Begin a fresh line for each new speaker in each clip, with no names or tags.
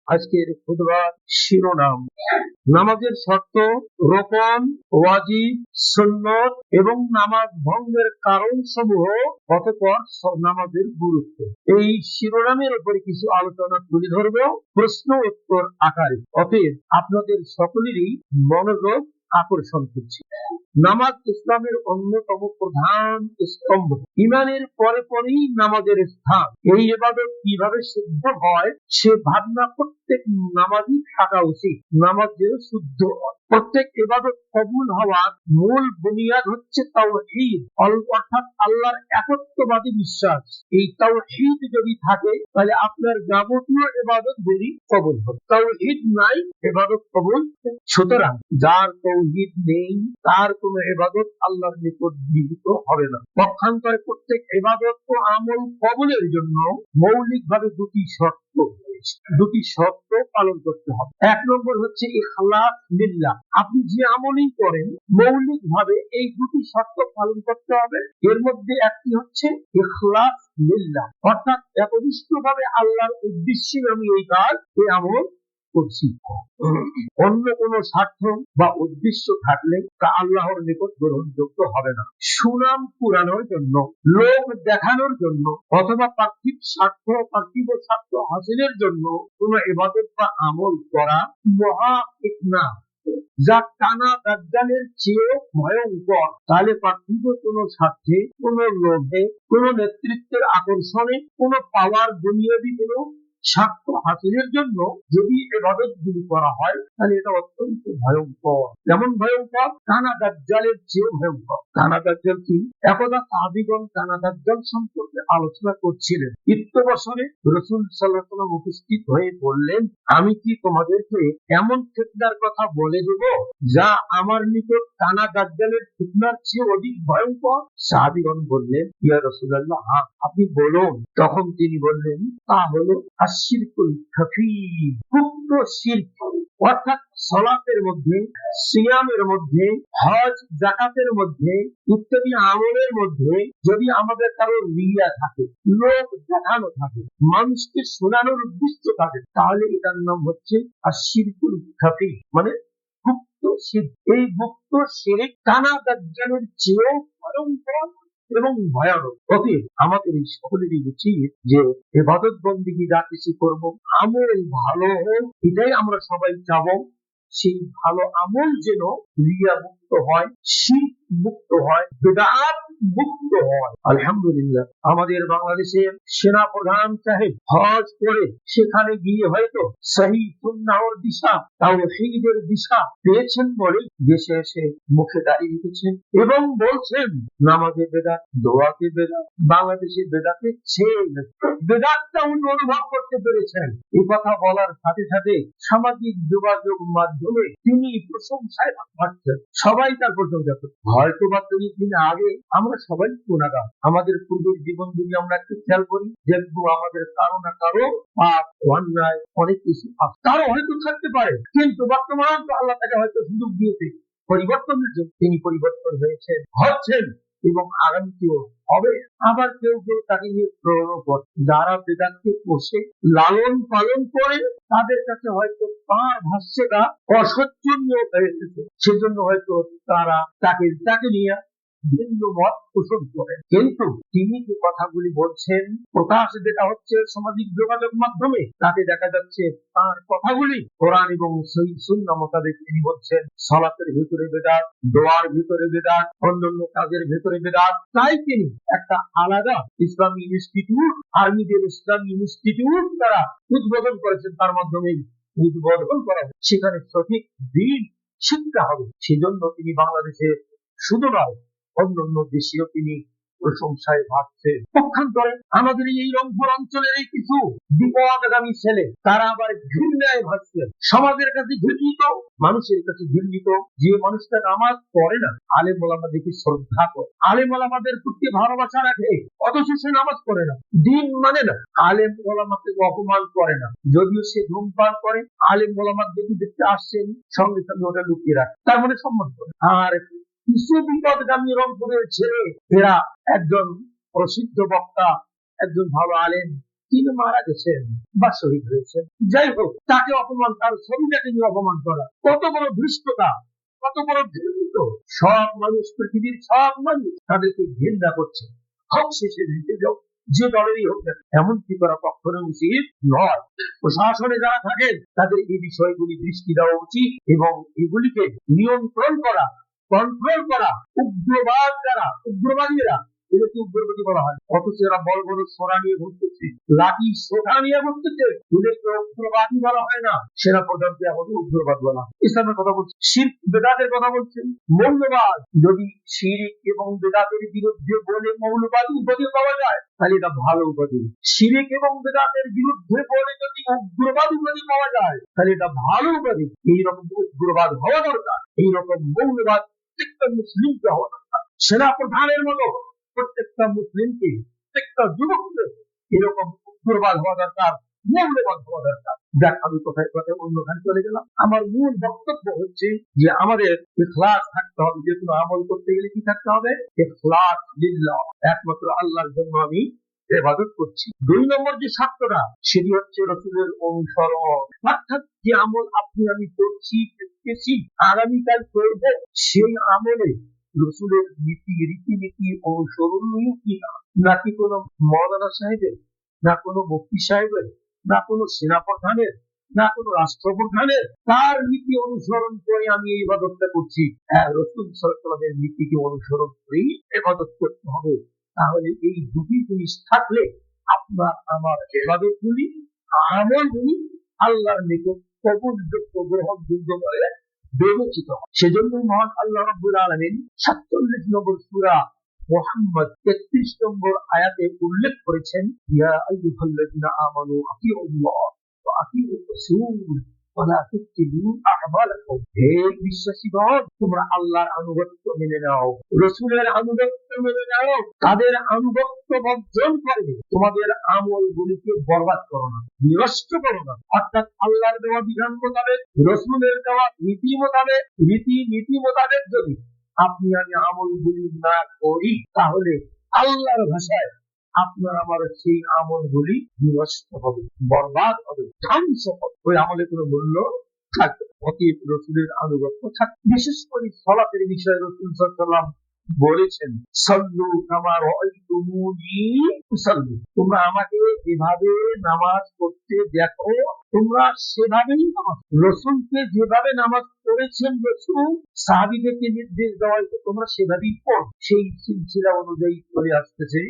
আজকের খুতবার শিরোনাম নামাজের শর্ত, রোকন, ওয়াজিব, সুন্নত এবং নামাজ ভঙ্গের কারণ সমূহ, অতঃপর নামাজের গুরুত্ব। এই শিরোনামের উপরে কিছু আলোচনা তুলে ধরব প্রশ্ন উত্তর আকারে। অতএব আপনাদের সকলেরই মনোযোগ আকর্ষণ করছি। নামাজ ইসলামের অন্যতম প্রধান স্তম্ভ। ইমানের পরে পরেই নামাজের স্থান। এই ইবাদত কিভাবে শুদ্ধ হয় সে ভাবনা প্রত্যেক নামাজই থাকা উচিত। নামাজ যেন শুদ্ধ হয়। প্রত্যেক ইবাদত কবুল হওয়ার মূল বুনিয়াদ হচ্ছে তাওহীদ, অর্থাৎ আল্লাহর একত্ববাদী বিশ্বাস। এই তাওহীদ যদি থাকে তাহলে আপনার যাবতীয় ইবাদত গুলি কবুল হবে। তাওহীদ নাই, ইবাদত কবুল। সুতরাং যার তাওহীদ নেই তার কোনো ইবাদত আল্লাহর নিকট গৃহীত হবে না। পক্ষান্তরে প্রত্যেক ইবাদত ও আমল কবুলের জন্য মৌলিকভাবে দুটি শর্ত পালন করতে হবে। এক নম্বর হচ্ছে ইখলাস লিল্লাহ। আপনি যে আমলই করেন মৌলিকভাবে এই দুটি শর্ত পালন করতে হবে। এর মধ্যে একটি হচ্ছে ইখলাস লিল্লাহ, অর্থাৎ একনিষ্ঠভাবে আল্লাহর উদ্দেশ্যে আমি এই কাজ, এই আমল করছি। অন্য কোন স্বার্থ বা উদ্দেশ্য থাকলে তা আল্লাহর নিকট গ্রহণযোগ্য হবে না। সুনাম কুড়ানোর জন্য, লোক দেখানোর জন্য অথবা পার্থিব স্বার্থ হাসিলের জন্য কোন ইবাদত বা আমল করা মহা ফিতনা, যা টানা দাজ্জালের চেয়ে ভয়ঙ্কর। তাহলে পার্থিব কোন স্বার্থে, কোন লোভে, কোন নেতৃত্বের আকর্ষণে, কোন পাওয়ার দুনিয়াবি কোন স্বার্থ হাসিলের জন্য যদি ইবাদত গুলি করা হয় তাহলে এটা অত্যন্ত ভয়ঙ্কর। যেমন ভয়ঙ্কর, টানা দাজ্জালের চেয়ে ভয়ঙ্কর। টানা দাজ্জাল কি? একদা সাহাবীগণ টানা দাজ্জাল সম্পর্কে আলোচনা করছিলেন। ইত্যবসরে রাসূল সাল্লাল্লাহু আলাইহি ওয়াসাল্লাম উপস্থিত হয়ে বললেন, আমি কি তোমাদেরকে এমন ফিতনার কথা বলে দেব যা আমার নিকট টানা দাজ্জালের ফিতনার চেয়ে অধিক ভয়ঙ্কর? সাহাবীগণ বললেন, ইয়া রাসূলুল্লাহ, হ্যাঁ আপনি বলুন। তখন তিনি বললেন, তা হলো আশিরকুল খাফি, গুপ্ত শিরক। অর্থাৎ সালাতের মধ্যে, সিয়ামের মধ্যে, হজ যাকাতের মধ্যে ইত্যাদি আমলের মধ্যে যদি আমাদের কারো রিয়া থাকে, লোক দেখানো থাকে, মানুষকে শোনানোর উদ্দেশ্য থাকে, তাহলে এটার নাম হচ্ছে আশিরকুল খাফি, মানে গুপ্ত শিরক। এই গুপ্ত শিরক টানা দাজ্জালের চেয়ে ভয়ঙ্কর এবং ভয়ানক। অতএব আমাদের এই সকলেরই উচিত যে ইবাদত বন্দেগী যা কিছু করব, আমল ভালো হোক, এটাই আমরা সবাই চাবো। সেই ভালো আমল যেন রিয়া মুক্ত হয়, শিরক মুক্ত হয়, বিদআত মুক্ত হয়। আলহামদুলিল্লাহ, আমাদের বাংলাদেশের সেনা প্রধান সাহেব হজ করে সেখানে গিয়ে হয়তো সহিহ সুন্নাহর দিশা, তাওহীদের দিশা পেয়েছেন বলে দেশে এসে মুখে দাঁড়িয়ে রেখেছেন এবং বলছেন নামাজে বেদাত, দোয়াতে বেদাত। বাংলাদেশে বেদাতের ছেয়ে বেদাতটা উনি অনুভব করতে পেরেছেন। এই কথা বলার সাথে সাথে সামাজিক যোগাযোগ মাধ্যমে তিনি প্রশংসায় ভাসছেন, সবাই তার প্রশংসা করছে। হয়তো বা তিনি আগে, আমরা সবাই গুনাহগার, আমাদের পূর্বের জীবন যদি আমরা একটু খেয়াল করি, দেখবো আমাদের কারো না কারো পাপ, অন্যায় অনেক কিছু কারো হয়তো থাকতে পারে, কিন্তু বর্তমান তো আল্লাহ তাকে হয়তো সুযোগ দিয়েছে পরিবর্তনের জন্য। তিনি পরিবর্তন হয়েছেন, হচ্ছেন এবং আগামীতেও হবে। আবার কেউ কেউ তাকে নিয়ে প্রলোভন, যারা বেদাতকে পোষে লালন পালন করে, তাদের কাছে হয়তো তার ভাষ্যটা অসহ্যনীয় হয়ে এসেছে, সেজন্য হয়তো তারা তাকে নিয়ে ভিন্ন মত পোষণ করেন। কিন্তু তিনি যে কথাগুলি বলছেন, প্রকাশ যেটা হচ্ছে সামাজিক যোগাযোগ মাধ্যমে, তাতে দেখা যাচ্ছে তার কথাগুলি কোরআন এবং সহিহ সুন্নাহ মোতাবেক। তিনি বলছেন সালাতের ভিতরে বেদাত, দোয়ার ভিতরে বেদাত, অন্যান্য কাজের ভিতরে বেদাত। তাই তিনি একটা আলাদা ইসলামী ইনস্টিটিউট, আর্মিদের ইসলামী ইনস্টিটিউট তারা উদ্বোধন করেছেন। তার মাধ্যমে উদ্বোধন করা সেখানে সঠিক দিন শিক্ষা হবে। সেজন্য তিনি বাংলাদেশে শুধু নয়, অন্যান্য দেশেও তিনি প্রশংসায় ভাসছে। পক্ষান্তরে আমাদের এই রংপুর অঞ্চলের এই কিছু বিপদগামী ছেলে, তারা আবার ঘৃণায় ভাসছে। সমাজের কাছে ঘৃণিত, মানুষের কাছে ঘৃণিত। যে মানুষটা নামাজ পড়ে না, আলেম ওলামাদেরকে শ্রদ্ধা করে, আলেম ওলামাদের প্রতি ভালোবাসা রাখে, অথচ সে নামাজ পড়ে না, দিন মানে না, আলেম ওলামাকে অপমান করে না। যদিও সে ধূমপান করে, আলেম ওলামার দেখতে আসছেন, সঙ্গে সঙ্গে ওটা লুকিয়ে রাখে, তার মানে সম্মান করে। আর কিছু বিপদগামী রংপুরের ছেলে, এরা একজন প্রসিদ্ধ বক্তা, একজন ভালো আলেম, তিনি মারা গেছেন বা শহীদ হয়েছেন, যাই হোক, তাকে অপমান, তার ছবিটাকে নিয়ে অপমান করা কত বড় ধৃষ্টতা, কত বড় ঘৃণিত। সব মানুষ, পৃথিবীর সব মানুষ তাদেরকে ঘৃণা করছে, হোক শেষে যে দলেরই হোক না, এমনকি করা কখনো উচিত নয়। প্রশাসনে যারা থাকেন তাদের এই বিষয়গুলি দৃষ্টি দেওয়া উচিত এবং এগুলিকে নিয়ন্ত্রণ করা, কন্ট্রোল করা। উগ্রবাদ যারা, উগ্রবাদীরা, এদেরকে উগ্রবাদী বলা হয়, অথচ এরা বড় বড় সোনা নিয়ে ঘুরতেছে, লাঠি সোনা নিয়ে ঘুরতেছে, এদেরকে উগ্রবাদী বলা হয় না, সেনাপ্রধানকে আমাদের উগ্রবাদ বলা হয়। ইসলামের কথা বলছে, শিরক বেদাতের কথা বলছেন, মৌলবাদ। যদি শিরক এবং বেদাতের বিরুদ্ধে বলে মৌলবাদী উপাধি পাওয়া যায় তাহলে এটা ভালো উপাধি। শিরক এবং বেদাতের বিরুদ্ধে বলে যদি উগ্রবাদ উপাধি পাওয়া যায় তাহলে এটা ভালো উপাধি। এইরকম উগ্রবাদ হওয়া দরকার, এইরকম মৌলবাদ প্রত্যেকটা মুসলিমকে হওয়া দরকার। সেনাপ্রধানের মতো প্রত্যেকটা মুসলিমকে, প্রত্যেকটা যুবককে এরকম উগ্রবাদ হওয়া দরকার, মৌলবাদ হওয়া দরকার। যাক, আমি কোথায় কোথায় অন্যখানে চলে গেলাম। আমার মূল বক্তব্য হচ্ছে যে আমাদের ইখলাস থাকতে হবে। যে কোনো আমল করতে গেলে কি থাকতে হবে? ইখলাস লিল্লাহ, একমাত্র আল্লাহর জন্য আমি ইবাদত করছি। 2 নম্বর যে শর্তটা, সেটি হচ্ছে রাসূলের অনুসরণ। অর্থাৎ যে আমল আপনি আমি করছি, শিখতেছি, আগামীকাল করব, সেই আমলে রাসূলের রীতিনীতি অনুসরণীয় কিনা, নাকি কোনো মৌলানা সাহেবের, না কোনো মুফতি সাহেবের, না কোনো সেনাপ্রধানের, না কোনো রাষ্ট্রপ্রধানের, তার নীতি অনুসরণ করে আমি এই ইবাদতটা করছি। রাসূল সাল্লাল্লাহু আলাইহি ওয়াসাল্লামের নীতিকে অনুসরণ করেই ইবাদত করতে হবে। তাহলে এই দুটি জিনিস থাকলে আপনার আমার ইবাদতগুলি, আমলগুলি আল্লাহর নিকট কবুলযোগ্য, গ্রহণযোগ্য বলে বিবেচিত। সেজন্য মহান আল্লাহ রাব্বুল আলামিন 47 নম্বর সূরা মুহাম্মদ 33 নম্বর আয়াতে উল্লেখ করেছেন, ইয়া আইয়ুহাল্লাযীনা আমানু আতিউল্লাহ ওয়া আতিউর রাসূল ওয়া লা তুবতিলু আ'মালাকুম। হে বিশ্বাসীগণ, তোমরা আল্লাহর আনুগত্য মেনে নাও, রাসূলের আনুগত্য মেনে নাও, তাদের আনুগত্য বর্জন করে তোমাদের আমলগুলিকে বরবাদ করো না, নষ্ট করো না। অর্থাৎ আল্লাহর দেওয়া বিধান মোতাবেক, রাসূলের দেওয়া নীতি মোতাবেক যদি আপনি আমি আমলগুলি না করি, তাহলে আল্লাহর ভাষায় আপনার আমার সেই আমলগুলি নষ্ট হবে, বরবাদ হবে, ধ্বংস হবে। ওই আমলে কোনো মূল্য থাকবে। অতএব রাসূলের আনুগত্য থাকবে। বিশেষ করে সালাতের বিষয়ে রাসূল সাল্লাল্লাহু আলাইহি ওয়াসাল্লাম বলেছেন, সাল্লু কামা রাআইতুমুনি উসাল্লি, তোমরা আমাকে যেভাবে নামাজ পড়তে দেখো তোমরা সেভাবেই নামাজ। রাসূলকে যেভাবে নামাজ পড়েছেন রাসূল, সাহাবীদেরকে নির্দেশ দেওয়া হয়েছে তোমরা সেভাবেই পড়ো। সেই সিলসিলা অনুযায়ী চলে আসতেছে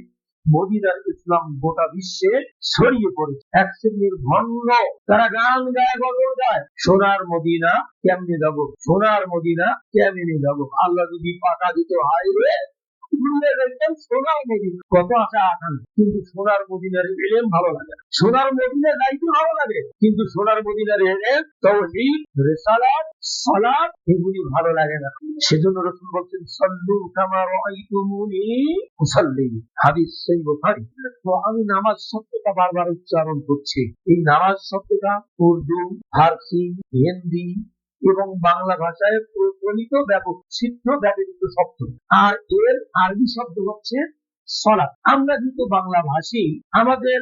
মদিনার ইসলাম গোটা বিশ্বে ছড়িয়ে পড়েছে। এক শ্রেণীর ভণ্ড, তারা গান গায়, গজল গায়, সোনার মদিনা কেমনে যাব, সোনার মদিনা কেমনে যাব, আল্লাহ যদি পাকা দিত, হায় রে সোনার মদিনা, কত আশা আকাঙ্ক্ষা, কিন্তু সোনার মদিনার ইলম ভালো লাগে, সোনার মদিনা যাইতে ভালো লাগে, কিন্তু সোনার মদিনার ইলম, তাওহীদ, রিসালাত, সালাত এগুলি ভালো লাগে না। সেজন্য রাসূল বলছেন, সাল্লু কামা রাআইতুমুনি উসাল্লি, হাদিস সহিহ বুখারী। তো আমি নামাজ শব্দটা বারবার উচ্চারণ করছি। এই নামাজ শব্দটা উর্দু, ফারসি, হিন্দি এবং বাংলা ভাষায় প্রচলিত সিদ্ধ ব্যবহৃত শব্দ, আর এর আরবি শব্দ হচ্ছে সালাত। আমরা যেহেতু বাংলা ভাষী, আমাদের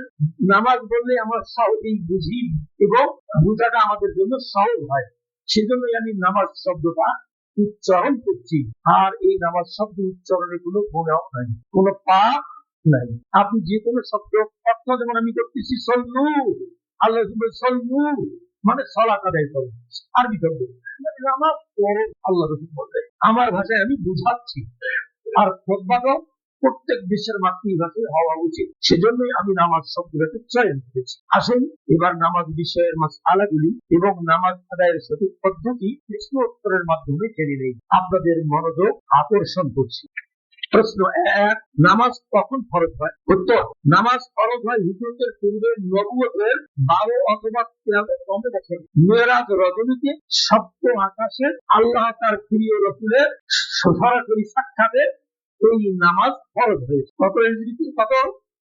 নামাজ বললে আমরা সহজেই বুঝি এবং বোঝাটা আমাদের জন্য সহজ হয়, সেজন্যই আমি নামাজ শব্দটা উচ্চারণ করছি। আর এই নামাজ শব্দ উচ্চারণে কোনো গুনাহ নাই, কোনো পাপ নাই। আপনি যে কোনো শব্দ অর্থ, যেমন আমি করতেছি সল্লু, আল্লাহ সল্লু মানে সালাত আদায় করো, আরবি শব্দ, নামাজ পড়ো, আল্লাহ রাসূল বলে আমার ভাষায় আমি বুঝাচ্ছি। আর খুতবাটা প্রত্যেক দেশের মাতৃভাষায় হওয়া উচিত, সেজন্যই আমি নামাজ শব্দটাকে চয়ন করেছি। আসুন এবার নামাজ বিষয়ের মাসআলাগুলি এবং নামাজ আদায়ের সঠিক পদ্ধতি প্রশ্ন উত্তরের মাধ্যমে জেনে নেই। আপনাদের মনোযোগ আকর্ষণ করছি। প্রশ্ন 1, নামাজ কখন ফরজ হয়? উত্তর, নামাজ ফরজ হয় হিজরতের পূর্বে নবুয়তের 12 অথবা 13তম বছর মেরাজ রজনীতে সপ্ত আকাশে আল্লাহ তার প্রিয় রাসূলের সরাসরি সাক্ষাতে এই নামাজ ফরজ হয়েছে। কত হিজরিতে, কত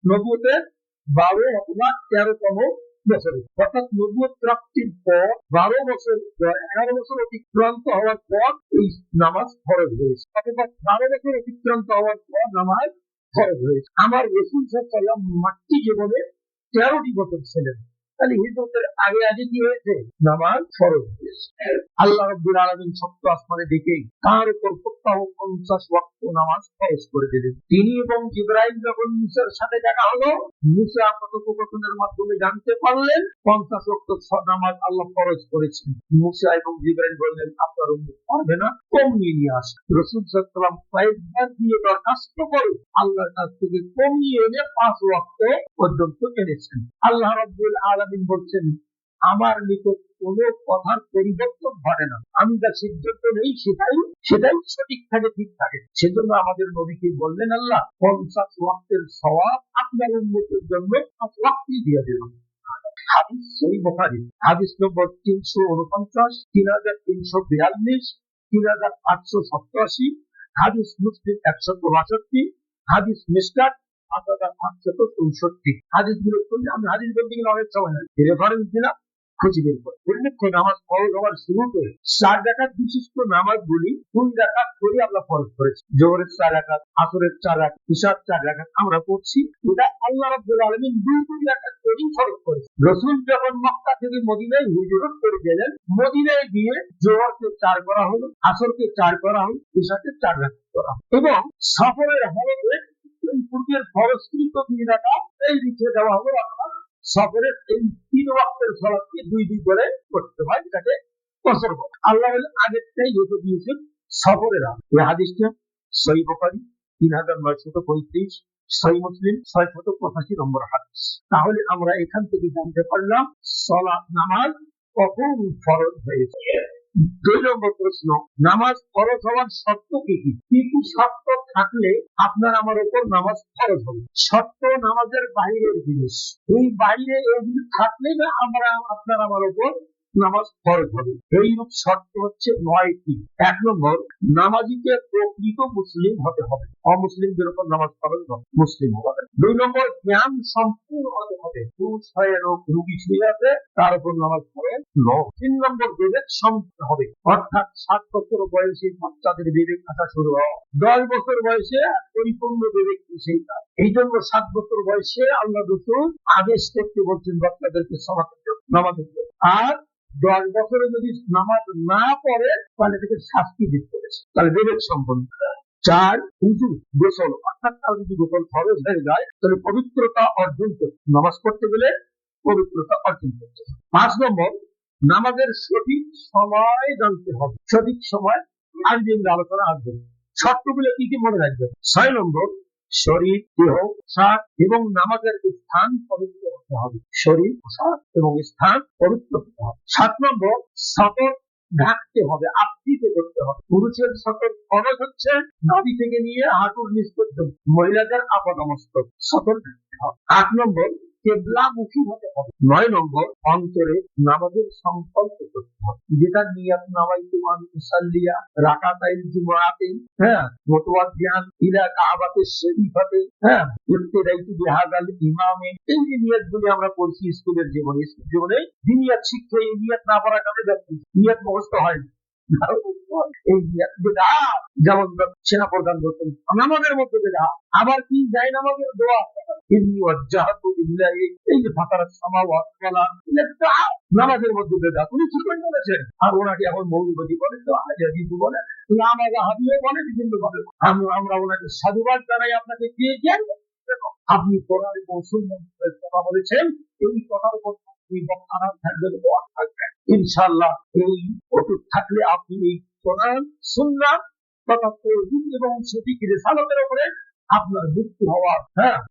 নবুয়তের 12 অথবা 13তম বছরে, অর্থাৎ নবুয়ত প্রাপ্তির পর 12 বছর, 11 বছর অতিক্রান্ত হওয়ার পর এই নামাজ ফরজ হয়েছে, অথবা 12 বছর অতিক্রান্ত হওয়ার পর নামাজ ফরজ হয়েছে। আমার রাসূল সাল্লাল্লাহু আলাইহি ওয়াসাল্লাম মাক্কি জীবনে 13টি বছর ছিলেন। তাহলে হিজরতের আগে আগে কি হয়েছে? নামাজ ফরজ হয়েছে। আল্লাহ রাব্বুল আলামিন সপ্ত আসমানে ডেকেই তার উপর প্রত্যহ 50 ওয়াক্ত নামাজ ফরজ করে দিলেন। তিনি এবং জিবরাইল যখন মুসার সাথে দেখা হলো, মুসা কথোপকথনের মাধ্যমে জানতে পারলেন 50 ওয়াক্ত নামাজ আল্লাহ ফরজ করেছেন। মুসা এবং জিবরাইল বললেন, আপনার উম্মত পারবে না, কমিয়ে নিয়ে আসে। রাসূল সাল্লাল্লাহু আলাইহি ওয়াসাল্লাম কয়েকবার দিয়ে দরখাস্ত করে আল্লাহর কাছ থেকে কমিয়ে এনে 5 ওয়াক্ত পর্যন্ত এনেছেন। আল্লাহ রাব্বুল আলামিন বলছেন, আমার নিকট কোনো কথার পরিবর্তন ঘটে না, আমি যা সিদ্ধান্ত নেই সেটাই সঠিক থাকে, ঠিক থাকে। সেজন্য আমাদের নবীকে বললেন আল্লাহ 50 ওয়াক্তের সওয়াব আপনার উম্মতের জন্য 5 ওয়াক্তই দিয়ে দিলাম। হাদিস সহিহ বুখারী, হাদিস নম্বর 349, 3342, 3887, হাদিস মুসলিম 162, হাদিস মিশকাত 8864। হাদিসগুলো শুনলে আমি হাদিস বলতে গেলে অনেক সময় লাগে, রেফারেন্স দিলাম, খুঁজে বের করে। উল্লেখ্য, নামাজ ফরজ হওয়ার শুরুতে 4 রাকাত বিশিষ্ট নামাজগুলি 2 রাকাত করে আল্লাহ ফরজ করেছে। জোহরের 4 রাকাত, আসরের 4 রাকাত, ইশার 4 রাকাত আমরা পড়ছি। এটা আল্লাহ রাব্বুল আলামিন 2 রাকাত করেই ফরজ করেছে। রাসূল যখন মক্কা থেকে মদিনায় হিজরত করে গেলেন, মদিনায় গিয়ে জোহরকে 4 করা হলো, আসরকে 4 করা হলো, ইশাকে 4 রাকাত করা হলো। এবং সফরের হালতে এই পূর্বের ফরজকৃত 2 রাকাত এই লিখে দেওয়া হলো। সফরের এই 3 ওয়াক্তের সালাতকে 2 করে করতে হয়, এটাকে কসর বলে। আল্লাহ আগেরটাই লিখে দিয়েছেন সফরের আগে। এই হাদিসটা সহিহ বুখারী 3935, সহিহ মুসলিম 685 নম্বর হাদিস। তাহলে আমরা এখান থেকে জানতে পারলাম সালাত নামাজ কখন ফরজ হয়েছে। 2 নম্বর প্রশ্ন, নামাজ ফরজ হওয়ার শর্ত কি কি? কি কি শর্ত থাকলে আপনার আমার উপর নামাজ ফরজ হবে? শর্ত নামাজের বাইরের জিনিস, এই বাইরে এগুলি থাকলে না আপনার আমার উপর নামাজ ফরজ হবে। এইরূপ শর্ত হচ্ছে 9টি। 1 নম্বর, নামাজিকে প্রকৃত মুসলিম হতে হবে, অমুসলিমদের উপর নামাজ ফরজ হবে, মুসলিম হবে। 2 নম্বর, জ্ঞান সম্পূর্ণ হতে হবে, রোগী শুয়ে আছে তার উপর নামাজ ফরজ নয়। 3 নম্বর, বিবেক সম্পূর্ণ হবে, অর্থাৎ 7 বছর বয়সে বাচ্চাদের বিবেক আসা শুরু হয়, 10 বছর বয়সে পরিপূর্ণ বিবেক সেই কাজ। এই জন্য 7 বছর বয়সে আল্লাহ রাসূল আদেশ করতে বলছেন বাচ্চাদেরকে নামাজের জন্য। আর 10 বছরে যদি নামাজ না পড়ে তাহলে তাকে শাস্তি দিতে হয়েছে। তাহলে বিবেক সম্পন্ন। 4, উযু, গোসল, অর্থাৎ তার যদি গোসল ফরজ হয়ে যায় তাহলে পবিত্রতা অর্জন করতে, নামাজ পড়তে গেলে পবিত্রতা অর্জন করতে হবে। 5 নম্বর, নামাজের সঠিক সময় জানতে হবে, সঠিক সময় আজকে আলোচনা আসবে। শর্তগুলো কি কি মনে রাখবেন। 6 নম্বর, শরীর, দেহ, পোশাক এবং নামাজের স্থান পবিত্র হতে হবে, শরীর, পোশাক এবং স্থান পবিত্র হতে হবে। 7 নম্বর, সতর ঢাকতে হবে, আবৃত করতে হবে। পুরুষের সতর ফরজ হচ্ছে নাভি থেকে নিয়ে হাঁটুর নিচ পর্যন্ত, মহিলাদের আপাদমস্তক সতর ঢাকতে হবে। 8 নম্বর, কিবলামুখী হতে হবে। 9 নম্বর, অন্তরে নামাজের সংকল্প করতে হবে, যেটা নিয়াত নাওয়াইতু আন উসাল্লিয়া রাকাতাইল জুমআতিন, মুতাওয়াজ্জিহান ইলা কাবাতিশ শরীফাতি, ইফতিদাইতু বিহাযাল ইমামে। এই যে নিয়াতগুলি আমরা পড়ছি স্কুলের জীবনে দিনিয়াত শিক্ষা, এই নিয়াত না পড়ার কারণে নিয়াত মুখস্থ হয় না। এই নিয়াত বিদআত, যেমন সেনাপ্রধান বলতেন নামাজের মধ্যে বিদআত। আবার কি যায় নামাজের দোয়া, ইন্নী ওয়াজ্জাহতু লিল্লাহি, এই যে ফাতারাস সামাওয়াতি ওয়াল আরদি, নামাজের মধ্যে বিদআত উনি ঠিক বলেছেন। আর ওনাকে এখন মৌলবাদী বলে, তো হাদিস বলে, নামাজ হাদিও বলে, বিভিন্ন বলে। আমরা ওনাকে সাধুবাদ জানাই, আপনাকে কে জ্ঞান আপনি কোরআন এবং সুন্নাহর কথা বলেছেন, এই কথার উপর আপনি বক্তারা থাকবেন, ওয়াজ থাকবেন ইনশাআল্লাহ। এই অটুট থাকলে আপনি এই কোরআন সুন্নাহ তথা তাওহীদ এবং সঠিক রিসালাতের উপরে আপনার মুক্তি হওয়ার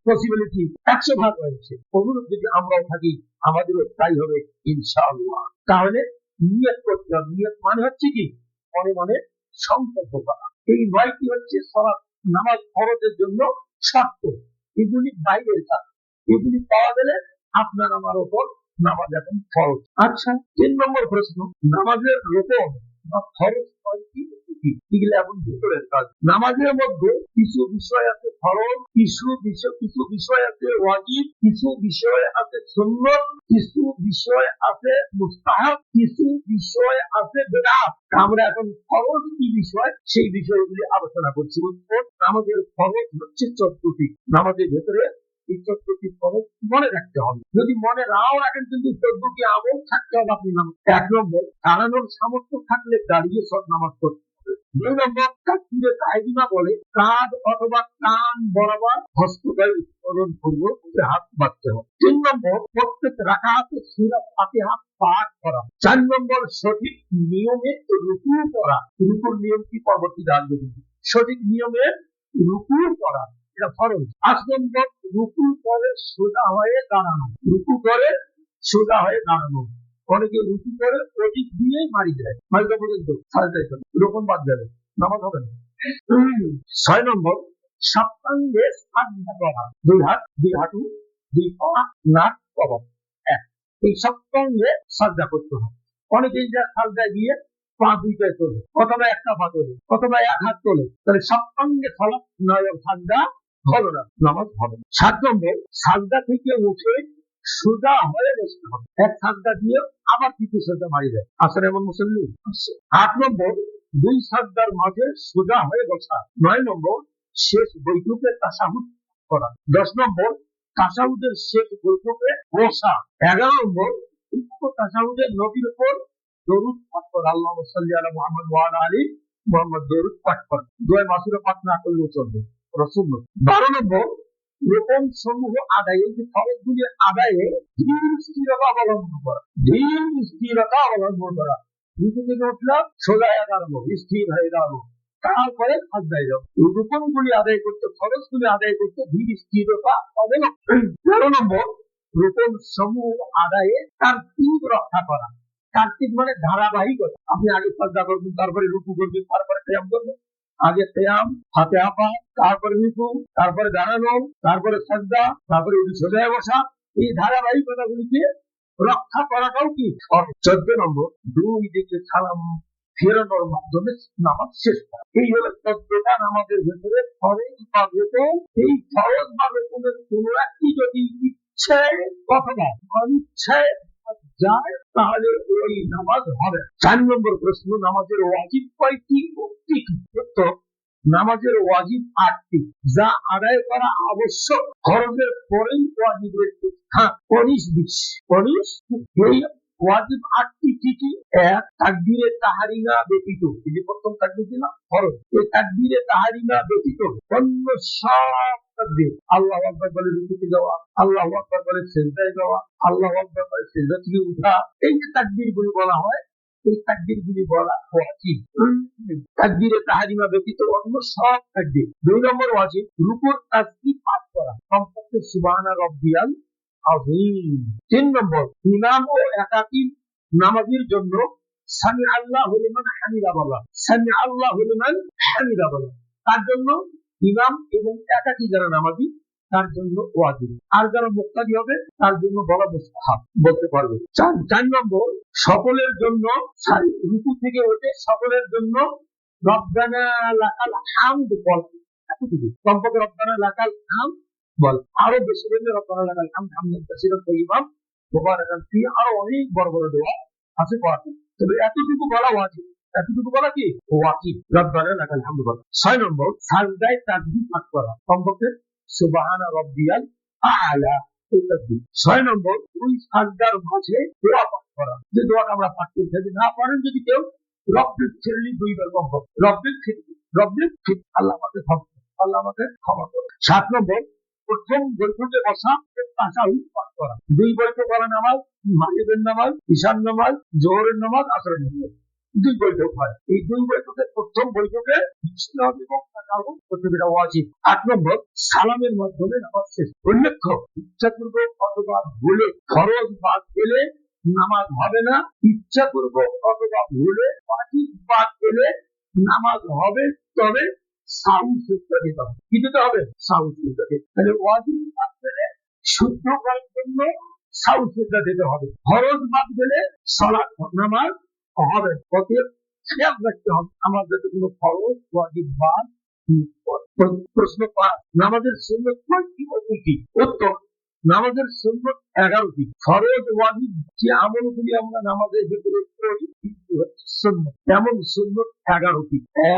পসিবিলিটি 100% রয়েছে। অনুরূপ যদি আমরাও থাকি আমাদেরও তাই হবে ইনশাআল্লাহ। তাহলে নিয়ত করতে হবে। নিয়ত মানে হচ্ছে কি? মনে মনে সংকল্প করা। এই 9টি হচ্ছে সালাত নামাজ ফরজের জন্য শর্ত। এগুলি বাইরের কাজ, এগুলি পাওয়া গেলে আপনার আমার উপর নামাজ এখন ফরজ। আচ্ছা, 3 নম্বর প্রশ্ন, নামাজের রুকন বা ফরজ কয়টি? এগুলো এখন ভিতরের কাজ। নামাজের মধ্যে কিছু বিষয় আছে ফরজ, কিছু বিষয় আছে ওয়াজিব, কিছু বিষয় আছে সুন্নাত, কিছু বিষয় আছে মুস্তাহাব, কিছু বিষয় আছে বিদআত। আমরা এখন ফরজ কি বিষয় সেই বিষয়গুলি আলোচনা করছি। নামাজের ফরজ হচ্ছে 14টি। নামাজের ভেতরে এই 14টি ফরজ মনে রাখতে হবে। যদি মনে নাও রাখেন কিন্তু 14টি আমল থাকতে হবে আপনি নামাজ। 1 নম্বর, দাঁড়ানোর সামর্থ্য থাকলে দাঁড়িয়ে সব নামাজ পড়তে হবে। 2 নম্বর, তাকবীরে তাহরিমা বলে কাঁধ অথবা কান বরাবর হস্তদ্বয় উত্তোলন পূর্বক হাত বাঁধতে হবে। 3 নম্বর, প্রত্যেক রাকাতে সূরা ফাতিহা পাঠ করা। 4 নম্বর, সঠিক নিয়মে রুকু করা। রুকুর নিয়ম কি পরবর্তীতে আসবে, সঠিক নিয়মে রুকু করা, এটা ফরজ। 8 নম্বর, রুকু করে সোজা হয়ে দাঁড়ানো। রুকু করে সোজা হয়ে দাঁড়ানো। অনেকে রুকু করে ওদিক দিয়ে মারি দেয়, মারিটা পর্যন্ত রোপণ বাদ যাবে, নামাজ হবে না। 6 নম্বর, সপ্তাঙ্গে সাজদা করা। 2 হাত, 2 হাঁটু, 2 পা, নাক, কবর, এই সপ্তাঙ্গে সাজদা করতে হবে। অনেকে সাজদায় গিয়ে পা 2টায় তোলে, অথবা একটা পা তোলে, অথবা 1 হাত তোলে, তাহলে সপ্তাঙ্গে সাজদা হলো না, নামাজ হবে না। 7 নম্বর, সাজদা থেকে উঠে সোজা হয়ে বসতে হবে। এক সাজদা দিয়ে আবার দ্বিতীয় সাজদা মারি দেয়, আসলে এমন মুসল্লি আছে। 8 নম্বর, 2 সাজদার মাঝে সোজা হয়ে বসা। 9 নম্বর, শেষ বৈঠকে তাশাহুদ করা। 10 নম্বর, তাশাহুদের শেষ বৈঠকে বসা। 11 নম্বর, তাশাহুদের নবীর উপর দরুদ পাঠ করা। আল্লাহুম্মা সাল্লি আলা মুহাম্মদ ওয়া আলা আলি মুহাম্মদ, দরুদ পাঠ করা। দোয়া মাসুরা পাঠ না করলেও চলবে, রাসূলুল্লাহ। 12 নম্বর, রোপণ সমূহ আদায়ে, যে ফরজগুলি আদায়ে ধীর স্থিরতা অবলম্বন করা। ধীর স্থিরতা অবলম্বন করা। রুকু থেকে উঠলাম, সোজা হয়ে দাঁড়াবো, স্থির হয়ে দাঁড়াবো, তারপরে সাজদায় যাবো। এই রোপণগুলি আদায় করতে, ফরজগুলি আদায় করতে ধীর স্থিরতা অবলম্বন। 13 নম্বর, রোপণ সমূহ আদায়ে তারতিব রক্ষা করা। তারতিব মানে ধারাবাহিকতা। আপনি আগে সাজদা করবেন, তারপরে রুকু করবেন, তারপরে কিয়াম করবেন। আগে কিয়াম, ফাতিহা পাঠ, তারপরে রুকু, তারপরে দাঁড়ানো, তারপরে সাজদা, তারপরে সোজা হয়ে বসা। এই ধারাবাহিকতাগুলিকে রক্ষা করাটাও কি ফরজ। 14 নম্বর, 2 দিকে সালাম ফেরানোর মাধ্যমে নামাজ শেষ করা। এই হলো 14টা নামাজের ভেতরে ফরজ বা বেতন। এই ফরজ বা বেতনের কোনো একটি যদি ইচ্ছে অথবা অনিচ্ছায় যায় তাহলে ওই নামাজ হবে। 4 নম্বর প্রশ্ন, নামাজের ওয়াজিব কয়টি ও কি কি? উত্তর, নামাজের ওয়াজিব 8টি, যা আদায় করা আবশ্যক। ফরজের পরেই ওয়াজিবের স্থান 19-20। এই ওয়াজিব 8টি কি কি? 1, তাকবীরে তাহরিমা ব্যতীত, এই যে প্রথম তাকবীর দিলাম ফরজ, এই তাকবীরে তাহরিমা ব্যতীত অন্য সব তাকবীর, আল্লাহু আকবার বলে রুকুতে যাওয়া, আল্লাহু আকবার বলে সিজদায় যাওয়া, আল্লাহু আকবার বলে সিজদা থেকে ওঠা, এই যে তাকবীরগুলি বলা হয়, এই তাকবীরগুলি বলা ওয়াজিব। তাকবীরে তাহরিমা ব্যতীত অন্য সব তাকবীর। 2 নম্বর ওয়াজিব, রুকুর তাসবিহ পাঠ করা, কমপক্ষে সুবহানা রাব্বিয়াল আযীম। 3 নম্বর, ইমাম ও একাকী নামাজীর জন্য সামি আল্লাহু লিমান হামিদা বলা। সামি আল্লাহু লিমান হামিদা বলা তার জন্য ইমাম এবং একাকী যারা নামাজি তার জন্য ওয়াজিব। আর যারা মুক্তাদি হবে তার জন্য বলা মুস্তাহাব, বলতে পারবে। 4 নম্বর, সকলের জন্য রুকু থেকে উঠে সকলের জন্য রব্বানা লাকাল হামদ বল। এতটুকু, কমপক্ষে রব্বানা লাকাল হামদ বল। আরো বেশি বললে রব্বানা লাকাল হামদ, হামদান কাসীরান তাইয়িবান মুবারাকান ফি, আরো অনেক বড় বড় দোয়া আছে পড়াতে, তবে এতটুকু বলা ওয়াজিব। এতটুকু বলা কি ওয়াজিব, রব্বানা লাকাল হামদ বল। 6 নম্বর, সাজদায় তাসবিহ পাঠ করা, কমপক্ষে সুবহানা রাব্বিয়াল আ'লা। 6 নম্বর, ওই সাজদার মাঝে দোয়া পাঠ করা, যে দোয়াটা আমরা পাঠ করতে যদি না পারেন, যদি কেউ রব্বিক ফিরলি 2 বার কমপক্ষে, রব্বিক ফির, আল্লাহ আমাকে ক্ষমা করো, আল্লাহ আমাকে ক্ষমা করো। 7 নম্বর, প্রথম বৈঠকে বসা তাশাহুদ পাঠ করা। 2 বৈঠক করা নামাজ, মাগরিবের নামাজ, ইশার নামাজ, জোহরের নামাজ, আসরের নামাজ, 2 বৈঠক হয়। এই 2 বৈঠকে প্রথম বৈঠকে ওয়াজিব। 8 নম্বর, সালামের মাধ্যমে নামাজ শেষ। উল্লেখ্য, ইচ্ছাপূর্বক অথবা ভুলে ফরজ বাদ গেলে নামাজ হবে না। ইচ্ছাপূর্বক অথবা ভুলে ওয়াজিব বাদ গেলে নামাজ হবে, তবে সাহু সুজদা দিতে হবে। কি দিতে হবে? সাহু সুজদা দিতে। তাহলে ওয়াজিব বাদ গেলে শুদ্ধ করার জন্য সাহু সুজদা দিতে হবে। ফরজ বাদ গেলে সালাত নামাজ হবে। অতএব খেয়াল রাখতে হবে আমার যাতে কোনো ফরজ ওয়াজিব বাদ। প্রশ্ন 5, নামাজের সুন্নাত কয়টি ও কি কি? উত্তর, নামাজের সুন্নাত 11টি। ফরজ ওয়াজিব যে আমলগুলি আমরা নামাজের ভিতরে করি নামাজগুলি হচ্ছে সুন্নত। এমন সুন্নত 11টি।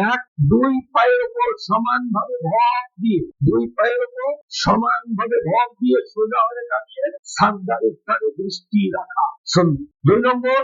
এক, দুই পায়ের উপর সমানভাবে ভর দিয়ে, দুই পায়ের উপর সমানভাবে ভর দিয়ে সোজা হয়ে দাঁড়িয়ে সাজদার স্থানে দৃষ্টি রাখা সুন্নত। 2 নম্বর,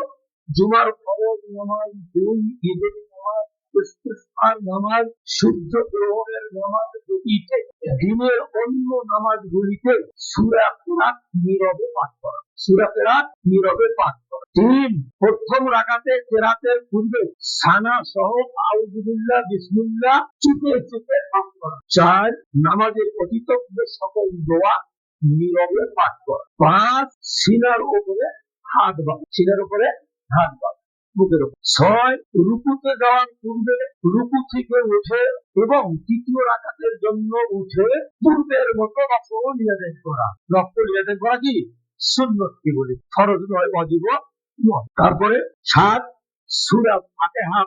জুমার ফরজ নামাজ, দুই ঈদের নামাজ, ইস্তিসকার নামাজ, সূর্য গ্রহণের নামাজ দুটিতে দিনের অন্য নামাজগুলিতে সূরা কেরাত নীরবে পাঠ করা, সূরা কেরাত নীরবে পাঠ করা। 3, প্রথম রাকাতে কেরাতের পূর্বে সানা সহ আউযু বিল্লাহ, বিসমিল্লাহ চুপে চুপে পাঠ করা। 4, নামাজের অতীতব্য সকল দোয়া নীরবে পাঠ করা। 5, সিনার উপরে হাত বাঁধা, সিনার উপরে হাত বাঁধা, বুকের উপর। 6, রুকুতে যাওয়ার পূর্বে রুকু থেকে উঠে এবং তৃতীয় রাকাতের জন্য উঠে পূর্বের মতো নফল নিয়াত করা। নফল নিয়াত করা কি সুন্নত কি বলি, ফরজ নয়, ওয়াজিব নয়। তারপরে 7, সূরা ফাতিহা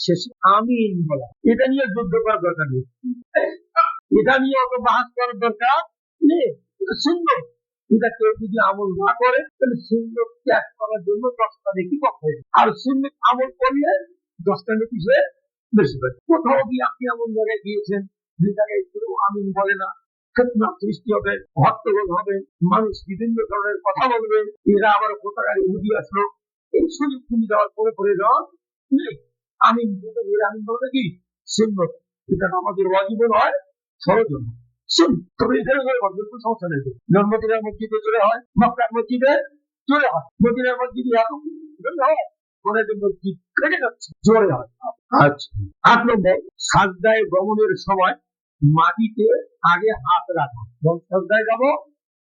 শেষে আমিন বলা। এটা নিয়ে যুদ্ধ করার দরকার নেই, এটা নিয়ে অত বাহাস করার দরকার নেই, এটা সুন্নত। এটা কেউ যদি আমল না করে তাহলে সুন্নত ত্যাগ করার জন্য 10টা নেকি কম হয়ে যায়, আর সুন্নত আমল করলে 10টা নেকি সে বেশি পায়। কোথাও গিয়ে আপনি এমন জায়গায় গিয়েছেন যে জায়গায় কেউ আমিন বলে না, ফিতনা সৃষ্টি হবে, হট্টগোল হবে, মানুষ বিভিন্ন ধরনের কথা বলবে, এরা আবার কোথাকারে উঠি আসলো, এই সুযোগ তুমি দেওয়ার পরে পরে যাওয়া নেই। আমিন বলতে এরা আমিন বলতে কি সুন্নত, এটা আমাদের ওয়াজিব নয়, ফরজ নয়। তবে এখানে কোনো সমস্যা নেই। মদিনার মসজিদে জোরে হয়, মক্কার মসজিদে জোরে হয়, মদিনার মসজিদে হয়, মসজিদ কেটে যাচ্ছে জোরে হয়। আচ্ছা, 8 নম্বর, সাজদায় গমনের সময় মাটিতে আগে হাত রাখা। যখন সাজদায় যাবো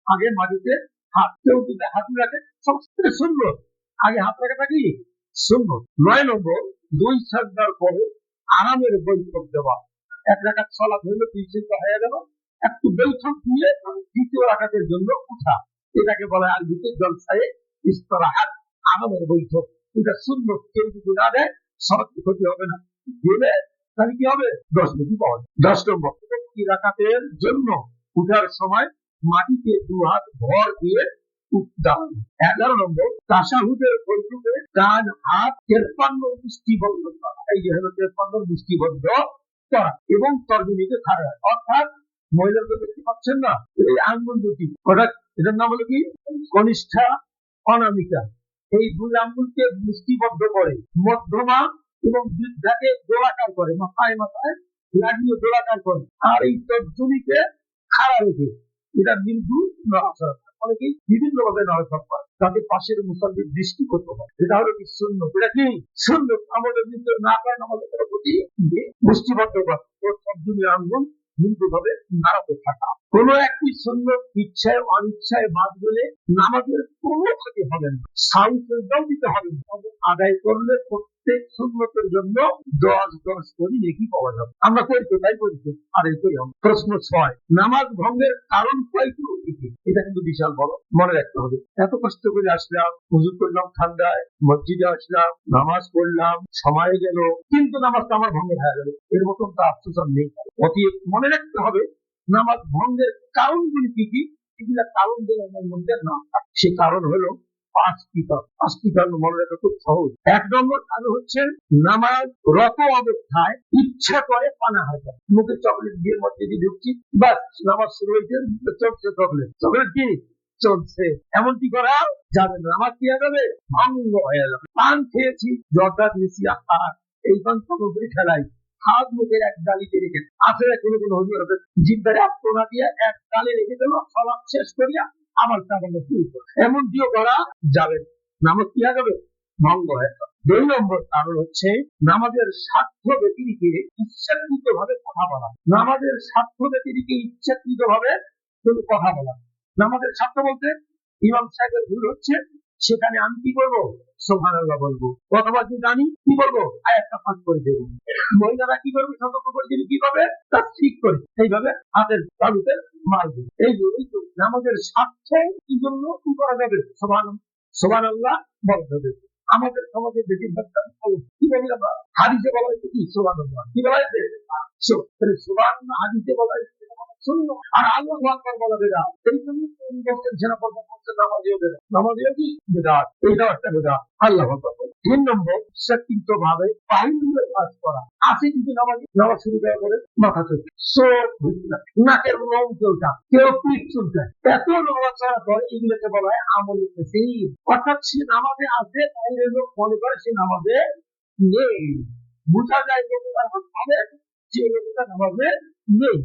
আগে মাটিতে হাত, কেউ যদি হাত রাখে সমস্ত সুন্নত, আগে হাত রাখাটা কি সুন্নত। 9 নম্বর, 2 সাজদার পরে আরামের বৈঠক দেওয়া। 1 রাকাত সালাত হইলো, 2 সিজদা হয়ে গেল, একটু বৈঠক দিয়ে দ্বিতীয় রাকাতের জন্য উঠা, এটাকে বলা হয় আরবিতে জলসায়ে ইস্তিরাহাত, আরামের বৈঠক। এটা সুন্নত, কেউ যদি না দেয় সালাত ক্ষতি হবে না, দিলে তাহলে কি হবে 10 নেকি পাওয়া যায়। 10 নম্বর, প্রতি রাকাতের জন্য উঠার সময় মাটিতে 2 হাত ভর দিয়ে দাঁড়ানো। 11 নম্বর, তাশাহুদের বৈঠকে ডান হাত 53 মুষ্টিবদ্ধ করা, এই যে হলো 53 মুষ্টিবদ্ধ করা এবং তর্জনীতে খাড়া, অর্থাৎ মহিলাদের দেখতে পাচ্ছেন না, এই আঙ্গুল দুটি, এটার নাম হলো কি কনিষ্ঠা, অনামিকা, এই 2 আঙ্গুলকে মুষ্টিবদ্ধ করে মধ্যমা এবং বৃদ্ধাকে গোলাকার করে, মাথায় মাথায় লাগিয়ে গোলাকার করে, আর এই তর্জনীকে খাড়া রেখে এটা বিন্দু নড়াচড়া, অনেকেই বিভিন্ন ভাবে নড়াচড়া করে, তাদের পাশের মুসল্লির দৃষ্টি করতে হয়। এটা হলো কি সুন্নত। এটা কি সুন্নত, আমাদের ভিতরে না করেন আমাদের প্রতি মুষ্টিবদ্ধ করা, তর্জনী আঙ্গুল ভাবে নাড়াতে থাকা। কোন একটি সুন্নত ইচ্ছায় অনিচ্ছায় বাদ গেলে নামাজের কোনো ক্ষতি হবে না, সাউন্ড দিতে হবে না, আদায় করলে প্রত্যেক সুন্নতের জন্য 10 করে নেকি পাওয়া যাবে। আমরা করি তো, তাই করি তো, আদায় করি। প্রশ্ন 6, নামাজ ভঙ্গের কারণ কয়টি? এটা কিন্তু বিশাল বড়, মনে রাখতে হবে। এত কষ্ট করে আসলাম, হুজুর করলাম ঠান্ডায়, মসজিদে আসলাম, নামাজ পড়লাম, সময় গেল, কিন্তু নামাজটা আমার ভঙ্গ হয়ে গেল, এর মতন তো আফসোস আর নেই। অতএব মনে রাখতে হবে নামাজ ভঙ্গের কারণগুলি কি কি, এগুলা কারণ যেন আমার মধ্যে না থাকে। সে কারণ হলো 5টি কারণ মনে রাখা খুব সহজ। 1 নম্বর কারণ হচ্ছে নামাজ রত অবস্থায় ইচ্ছা করে পানাহার করা, মুখে চকলেট দিয়ে মসজিদে ঢুকছি, বাস নামাজ শুরু হয়েছে, চলছে চকলেট কি চলছে, এমনটি করা যাবে না, নামাজ কি হয়ে যাবে ভঙ্গ হয়ে যাবে। পান খেয়েছি, জর্দা দিয়েছি, এই পান সামগ্রী খেলাই, হাত মুখের এক গালিতে রেখে আসলে কোনো হুজুর জিব্বারে আত্মনা দিয়ে এক গালে রেখে দিল, সালাত শেষ করিয়া আমার কারণে শুরু করে, এমনটিও করা যাবে, নামাজ কি হয়ে যাবে ভঙ্গ হয়ে যাবে। 2 নম্বর কারণ হচ্ছে নামাজের স্বার্থ ব্যতিরিকে ইচ্ছাকৃত ভাবে কথা বলা, নামাজের স্বার্থ ব্যতিরিকে ইচ্ছাকৃত ভাবে কোনো কথা বলা। নামাজের স্বার্থ বলতে ইমাম সাহেবের ভুল হচ্ছে, সেখানে আমি কি করবো সুবহানাল্লাহ বলবো, অথবা যদি জানি কি বলবো আয়াতটা পাঠ করে দেবো। মহিলারা কি করবে, সতর্ক করে দিলে কি করবে, তা ঠিক করে এইভাবে হাতের তালুতে মারবে। এই তো নামাজের স্বার্থে কি জন্য কি করা যাবে সুবহানাল্লাহ বলা যাবে। আমাদের সমাজে বেশিরভাগ কি বলি আমরা, হাদিসে বলা হয়েছে কি সুবহানাল্লাহ, কি বলা হয়েছে সুবহানাল্লাহ, হাদিসে বলা হয়েছে শুনলো, আর আল্লাহু আকবার বলা বেদাত। এই জন্য নামাজিও বেদাত, নামাজিও কি বেদাত, এইটাও একটা বেদাত। আল্লাহু আকবার। তিন নম্বর, ইচ্ছাকৃত ভাবে বাহিনীয় কাজ করা আছে, কিন্তু নামাজ শুরু করার পরে মাথা চলছে, চোখ বুঝতে, নাকের রং চলটা, কেউ পিঠ চলছে, এত নড়াচড়া করে, এগুলোকে বলা হয় আমল তাসির। অর্থাৎ সে নামাজে আছে, বাইরের লোক মনে করে সে নামাজে নেই, বোঝা যায় লোকটা ভাবে যে লোকটা নামাজে নেই।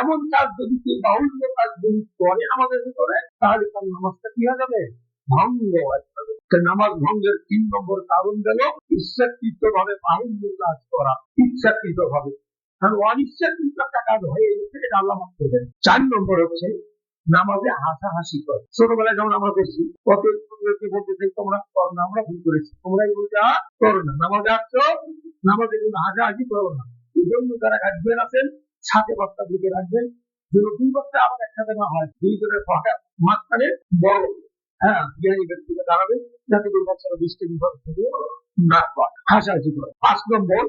এমন কাজ যদি কেউ বাহুল্য কাজ যদি করে আমাদের ভিতরে, তাহলে তার নামাজটা কি হয়ে যাবে? ভঙ্গ হয়ে যাবে। নামাজ ভঙ্গের 3 নম্বর কারণ গেল ইচ্ছাকৃত ভাবে বাহুল্য কাজ করা, ইচ্ছাকৃত ভাবে। কারণ অনিচ্ছাকৃত একটা কাজ হয়ে গেছে, এটা আল্লাহ মাফ করবেন। 4 নম্বর হচ্ছে নামাজে হাসাহাসি করে। ছোটবেলায় যেমন আমরা করছি, কত বলতে চাই তোমরা করো না, আমরা ভুল করেছি, তোমরা এগুলো যা করো না, নামাজে আসছো, নামাজে কিন্তু হাসাহাসি করো না। এই জন্য যারা গার্জিয়ান আছেন, সাথে বাচ্চা দিকে রাখবেন, যেন 2 বাচ্চা আবার একসাথে না হয়, 2 জনের ফাঁকা মাঝখানে বড় জ্ঞানী ব্যক্তিকে দাঁড়াবে, যাতে 2 বাচ্চারা দৃষ্টি বিভাগ থেকে না পায়, হাসাহাসি করে। 5 নম্বর,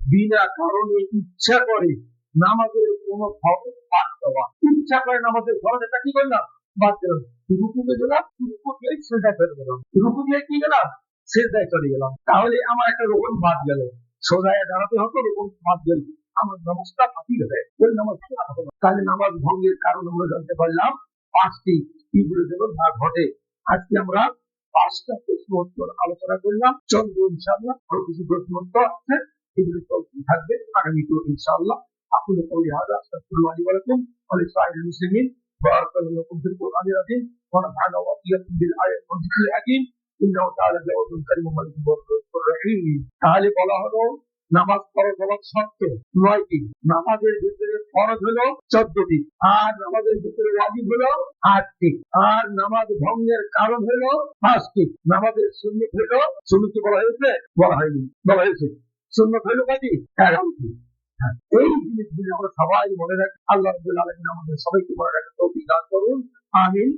বিনা কারণে ইচ্ছা করে নামাজের কোন ফরজ বাদ দেওয়া। ইচ্ছা করে নামাজের ফরজ, এটা কি করলাম? বাদ দিলাম। রুকুতে গেলাম, রুকু দিয়ে সেজদায় চলে গেলাম, রুকু দিয়ে কি গেলাম? সেজদায় চলে গেলাম, তাহলে আমার একটা রুকুন বাদ গেল, সোজায় দাঁড়াতে হতো, রুকুন বাদ গেল, আমার নামাজটা বাতিল হবে, ওই নামাজ হবে না। তাহলে নামাজ ভঙ্গের কারণ আমরা জানতে পারলাম 5টি, এগুলো যেন না ঘটে। আজকে আমরা 5টা প্রশ্ন উত্তর আলোচনা করলাম। চলবে ইনশাআল্লাহ, আরো কিছু প্রশ্ন উত্তর আছে, এগুলো চলতে থাকবে আগামীতে ইনশাআল্লাহ। أقول قولي هذا أستغفر الله لي ولكم ولسائر المسلمين، بارك الله لكم في القرآن العظيم، ونفعنا وإياكم بالآيات والذكر الحكيم، إنه تعالى جواد كريم ملك رحيم। তাহলে বলা হলো নামাজ ফরজ হওয়ার শর্ত 9টি, নামাজের ভিতরে ফরজ হলো 14টি, আর নামাজের ভিতরে ওয়াজিব হলো 8টি, আর নামাজ ভঙ্গের কারণ হলো 5টি। নামাজের সুন্নত হলো, সুন্নত বলা হয়েছে? বলা হয়নি, বলা হয়েছে। সুন্নত হলো কয়টি? 11টি। এই জিনিসগুলো আমরা সবাই মনে রাখি। আল্লাহ রাব্বুল আলামিন আমাদের সবাইকে মনে রাখার তৌফিক দান করুন, আমিন।